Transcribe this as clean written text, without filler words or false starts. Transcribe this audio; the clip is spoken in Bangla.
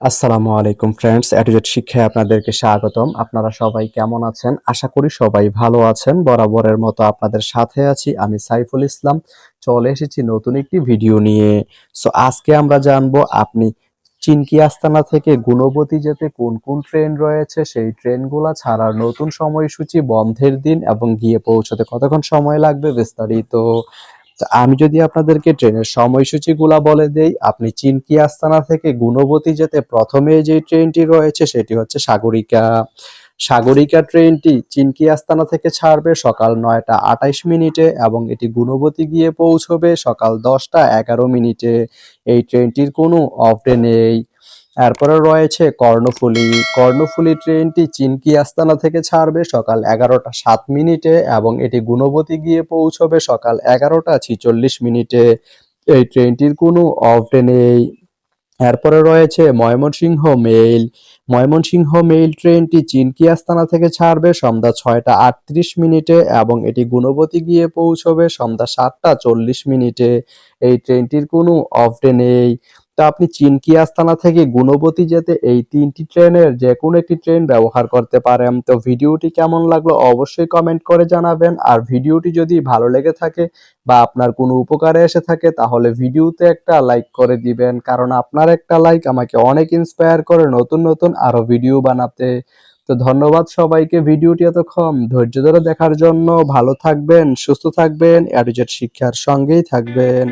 আসসালামু আলাইকুম ফ্রেন্ডস, এটুজেড শিক্ষায় আপনাদেরকে স্বাগতম। আপনারা সবাই কেমন আছেন? আশা করি সবাই ভালো আছেন। বরাবরের মতো আপনাদের সাথে আছি আমি সাইফুল ইসলাম। চলে এসেছি নতুন একটি ভিডিও নিয়ে। আজকে আমরা জানবো আপনি চিনকি আস্তানা থেকে গুণবতী যেতে কোন কোন ট্রেন রয়েছে, সেই ট্রেনগুলা ছাড়ার নতুন সময়সূচি, বন্ধের দিন এবং গিয়ে পৌঁছতে কতক্ষণ সময় লাগবে বিস্তারিত। আমি যদি আপনাদেরকে ট্রেনের সময়সূচিগুলা বলে দেই, আপনি চিনকি আস্তানা থেকে গুণবতী যেতে প্রথমে যে ট্রেনটি রয়েছে সেটি হচ্ছে সাগরিকা। সাগরিকা ট্রেনটি চিনকি আস্তানা থেকে ছাড়বে সকাল ৯টা ২৮ মিনিটে এবং এটি গুণবতী গিয়ে পৌঁছবে সকাল ১০টা ১১ মিনিটে। এই ট্রেনটির কোনো অফ ডে নেই। এরপরে রয়েছে কর্ণফুলী। কর্ণফুলী ট্রেনটি চিনকি আস্তানা থেকে ছাড়বে সকাল ১১টা ৭ মিনিটে এবং এটি গুণবতী গিয়ে পৌঁছবে সকাল ১১টা ৪৬ মিনিটে। এই ট্রেনটির কোনো অফ ডে নেই। এরপরে রয়েছে ময়মনসিংহ মেইল। ময়মনসিংহ মেইল ট্রেনটি চিনকি আস্তানা থেকে ছাড়বে সন্ধ্যা ৬টা ৩৮ মিনিটে এবং এটি গুণবতী গিয়ে পৌঁছবে সন্ধ্যা ৭টা ৪০ মিনিটে। এই ট্রেনটির কোনো অফ ডে নেই। তো আপনি চিনকি আস্তানা থেকে গুণবতী যেতে এই তিনটি ট্রেনের যে কোনো একটি ট্রেন ব্যবহার করতে পারেন। তো ভিডিওটি কেমন লাগলো অবশ্যই কমেন্ট করে জানাবেন। আর ভিডিওটি যদি ভালো লেগে থাকে বা আপনার কোনো উপকারে এসে থাকে তাহলে ভিডিওতে একটা লাইক করে দিবেন, কারণ আপনার একটা লাইক আমাকে অনেক ইন্সপায়ার করে নতুন নতুন আরো ভিডিও বানাতে। তো ধন্যবাদ সবাইকে ভিডিওটি এতক্ষণ ধৈর্য ধরে দেখার জন্য। ভালো থাকবেন, সুস্থ থাকবেন, এডুকেট শিক্ষার সঙ্গেই থাকবেন।